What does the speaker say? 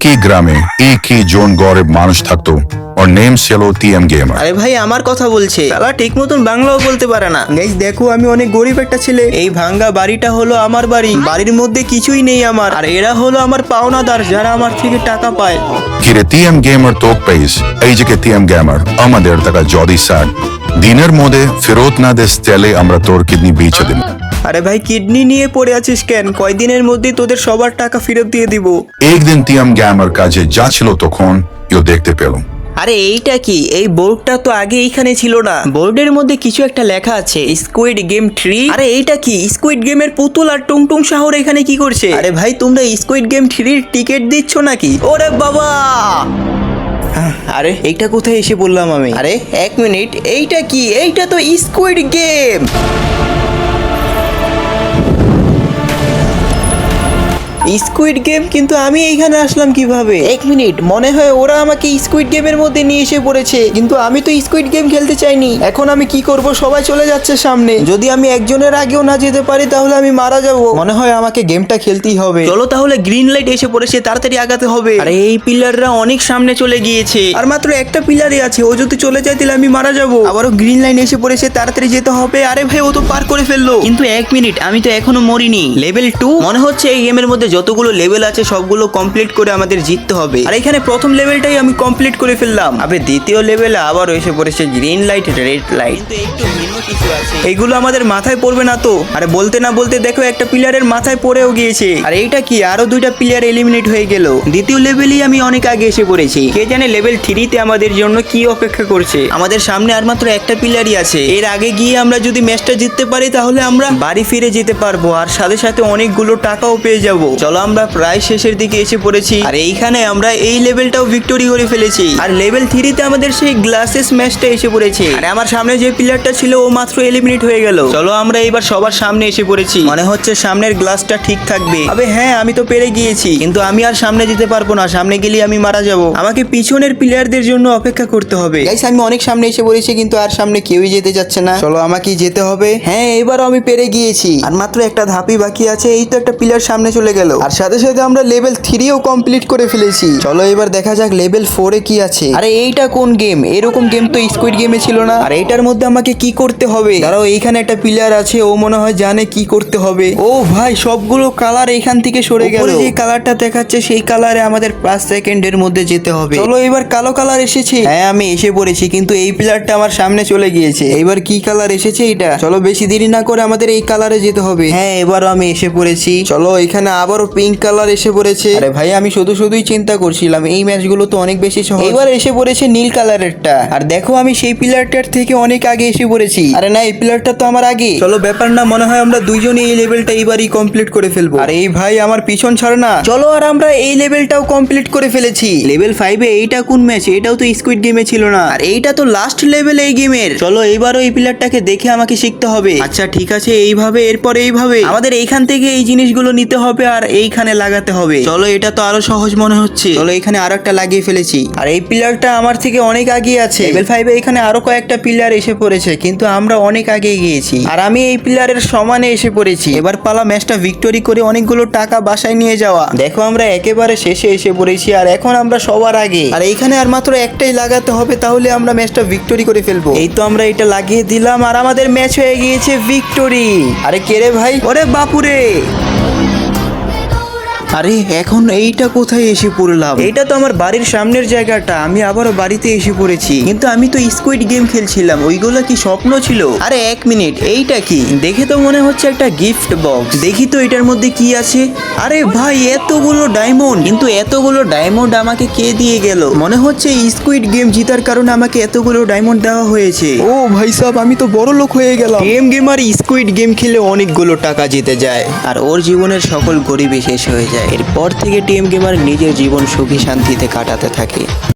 একই গ্রামে একই জন গরিব মানুষ থাকতো। ওর নেম ছিল টিএম গেমার। আরে ভাই আমার কথা বলছে, শালা ঠিক মতন বাংলাও বলতে পারে না। গাইস দেখো, আমি অনেক গরিব একটা ছেলে। এই ভাঙ্গা বাড়িটা হলো আমার বাড়ি। বাড়ির মধ্যে কিছুই নেই আমার, আর এরা হলো আমার পাওনাদার যারা আমার থেকে টাকা পায়। কিরে টিএম গেমার তোক পাইস, এই যে টিএম গেমার আমাদের টাকা যদি স্যার দিনের মধ্যে ফেরত না দেস তাহলে আমরা তোর কিডনি বেচে দেব। আরে ভাই কিডনি নিয়ে পড়ে আছিস কেন? কয়দিনের মধ্যে তোদের সবার টাকা ফেরত দিয়ে দিব। একদিন টিএম গেমার কাজে যাচ্ছিল তখন ইও দেখতে পেল। আরে এইটা কি? এই বোর্ডটা তো আগে এইখানে ছিল না। বোর্ডের মধ্যে কিছু একটা লেখা আছে, স্কুইড গেম 3। আরে এইটা কি? স্কুইড গেমের পুতুল আর টুংটুং শহর এখানে কি করছে? আরে ভাই তোমরা স্কুইড গেম 3 টিকিট দিচ্ছ নাকি? ওরে বাবা! আরে এইটা কোথায় এসে বললাম আমি? আরে এক মিনিট, এইটা কি? এইটা তো স্কুইড গেম। স্কুইড গেম, কিন্তু আমি এইখানে আসলাম কিভাবে? এক মিনিট, মনে হয় ওরা আমাকে স্কুইড গেমের মধ্যে নিয়ে এসে পড়েছে, কিন্তু আমি তো স্কুইড গেম খেলতে চাইনি। এখন আমি কি করব? সবাই চলে যাচ্ছে সামনে। যদি আমি একজনের আগেও না যেতে পারি তাহলে আমি মারা যাব। মনে হয় আমাকে গেমটা খেলতেই হবে। চলো তাহলে, গ্রিন লাইট এসে পড়েছে, তাড়াতাড়ি আগাতে হবে। আরে এই পিলাররা অনেক সামনে চলে গিয়েছে, আর মাত্র একটা পিলারই আছে। ও যদি চলে যায় তাহলে আমি মারা যাব। আবারও গ্রিন লাইন এসে পড়েছে, তাড়াতাড়ি যেতে হবে। আরে ভাই ও তো পার করে ফেললো। কিন্তু এক মিনিট, আমি তো এখনো মরিনি। লেভেল 2 মনে হচ্ছে এই গেমের মধ্যে যতগুলো লেভেল আছে সবগুলো কমপ্লিট করে আমাদের জিততে হবে। আর এখানে প্রথম লেভেলটাই আমি কমপ্লিট করে ফেললাম। আবে দ্বিতীয় লেভেলে আবার এসে পড়েছে গ্রিন লাইট, রেড লাইট। কিন্তু একটু ভিন্ন কিছু আছে। এইগুলো আমাদের মাথায় পড়বে না তো? আরে বলতে না বলতে দেখো একটা প্লেয়ারের মাথায় পড়েও গিয়েছে। আর এইটা কি? আরো দুইটা প্লেয়ার এলিমিনেট হয়ে গেল। দ্বিতীয় লেভেলেই আমি অনেক আগে এসে পড়েছি। কে জানে লেভেল 3 তে আমাদের জন্য কি অপেক্ষা করছে। আমাদের সামনে আর মাত্র একটা প্লেয়ারই আছে। এর আগে গিয়ে আমরা যদি ম্যাচটা জিততে পারি তাহলে আমরা বাড়ি ফিরে যেতে পারবো, আর সাথে সাথে অনেকগুলো টাকাও পেয়ে যাব। চলো, আমরা প্রায় শেষের দিকে এসে পড়েছি, আর এইখানে আমরা এই লেভেলটাও ভিক্টোরি করে ফেলেছি। আর লেভেল 3 তে আমাদের সেই গ্লাসেস ম্যাচটা এসে পড়েছে। আর আমার সামনে যে প্লেয়ারটা ছিল ও মাত্র এলিমিনেট হয়ে গেল। চলো, আমরা এবার সবার সামনে এসে পড়েছি। মনে হচ্ছে সামনের গ্লাসটা ঠিক থাকবে। আবে হ্যাঁ, আমি তো পেরে গিয়েছি, কিন্তু আমি আর সামনে যেতে পারবো না। সামনে গেলে আমি মারা যাব। আমাকে পিছনের প্লেয়ারদের জন্য অপেক্ষা করতে হবে। গাইস, আমি অনেক সামনে এসে পড়েছি, কিন্তু আর সামনে কেউই যেতে যাচ্ছে না। চলো, আমাকেই যেতে হবে। হ্যাঁ, এবারও আমি পেরে গিয়েছি, আর মাত্র একটা ধাপই বাকি আছে। এই তো একটা প্লেয়ার সামনে চলে গেল, আর সাথে সাথে আমরা লেভেল 3ও কমপ্লিট করে ফেলেছি। চলো এবার দেখা যাক লেভেল 4 এ কি আছে। আরে এইটা কোন গেম? এরকম গেম তো স্কুইড গেমে ছিল না। আর এইটার মধ্যে আমাকে কি করতে হবে? দাঁড়াও, এইখানে একটা প্লেয়ার আছে, ও মনে হয় জানে কি করতে হবে। ও ভাই, সবগুলো কালার এইখান থেকে সরে গেল। যে কালারটা দেখাচ্ছে সেই কালারে আমাদের 5 সেকেন্ডের মধ্যে যেতে হবে। চলো, এবার কালো কালার এসেছে। হ্যাঁ, আমি এসে পড়েছি, কিন্তু এই প্লেয়ারটা আমার সামনে চলে গিয়েছে। এবার কি কালার এসেছে এটা? চলো, বেশি দেরি না করে আমাদের এই কালারে যেতে হবে। হ্যাঁ, এবারও আমি এসে পড়েছি। চলো, এখানে আবারও পিঙ্ক কালার এসে পড়েছে। আরে ভাই, আমি শুধুই চিন্তা করছিলাম এই ম্যাচগুলো তো অনেক বেশি সহজ। এবার এসে পড়েছে নীল কালারেরটা, আর দেখো আমি সেই প্লেয়ারটার থেকে অনেক আগে এসে পড়েছি। আরে না, এই প্লেয়ারটা তো আমার আগে। চলো, ব্যাপার না, মনে হয় আমরা দুইজনই এই লেভেলটা এবারই কমপ্লিট করে ফেলবো। আর এই ভাই আমার পিছন ছাড় না। চলো, আর আমরা এই লেভেলটাও কমপ্লিট করে ফেলেছি। লেভেল 5 এ এইটা কোন ম্যাচ? এটাও তো স্কুইড গেমে ছিল না, আর এইটা তো লাস্ট লেভেল এই গেমের। চলো, এইবারও এই প্লেয়ারটাকে দেখে আমাকে শিখতে হবে। আচ্ছা ঠিক আছে, এইভাবে, এরপর এইভাবে আমাদের এইখান থেকে এই জিনিসগুলো নিতে হবে আর এইখানে লাগাতে হবে। চলো, এটা তো আরো সহজ মনে হচ্ছে। চলো, এখানে আরো একটা লাগিয়ে ফেলেছি, আর এই প্লেয়ারটা আমার থেকে অনেক আগে আছে। লেভেল 5 এ এখানে আরো কয়েকটা প্লেয়ার এসে পড়েছে, কিন্তু আমরা অনেক আগে গিয়েছি, আর আমি এই প্লেয়ারের সমানে এসে পড়েছি। এবার পালা ম্যাচটা ভিক্টোরি করে অনেকগুলো টাকা বাসায় নিয়ে যাওয়া। দেখো, আমরা একেবারে শেষে এসে পড়েছি, আর এখন আমরা সবার আগে। আর এইখানে আর মাত্র একটাই লাগাতে হবে, তাহলে আমরা ম্যাচটা ভিক্টোরি করে ফেলবো। এই তো আমরা এটা লাগিয়ে দিলাম, আর আমাদের ম্যাচ হয়ে গিয়েছে ভিক্টোরি। আরে কে রে ভাই? ওরে বাপুরে! আরে এখন এইটা কোথায় এসে পড়লাম? এইটা তো আমার বাড়ির সামনের জায়গাটা। আমি আবারও বাড়িতে এসে পড়েছি, কিন্তু আমি তো স্কুইড গেম খেলছিলাম। ওইগুলো কি স্বপ্ন ছিল? আরে এক মিনিট, এইটা কি? দেখে তো মনে হচ্ছে একটা গিফট বক্স। দেখি তো এটার মধ্যে কি আছে। আরে ভাই, এতগুলো ডায়মন্ড! কিন্তু এতগুলো ডায়মন্ড আমাকে কে দিয়ে গেল? মনে হচ্ছে স্কুইড গেম জিতার কারণে আমাকে এতগুলো ডায়মন্ড দেওয়া হয়েছে। ও ভাই সাহেব, আমি তো বড় লোক হয়ে গেলাম। গেমার স্কুইড গেম খেলে অনেকগুলো টাকা জিতে যায়, আর ওর জীবনের সকল গরিবই শেষ হয়ে যায়। এরপর থেকে টিএম গেমার নিজের জীবন সুখী শান্তিতে কাটাতে থাকে।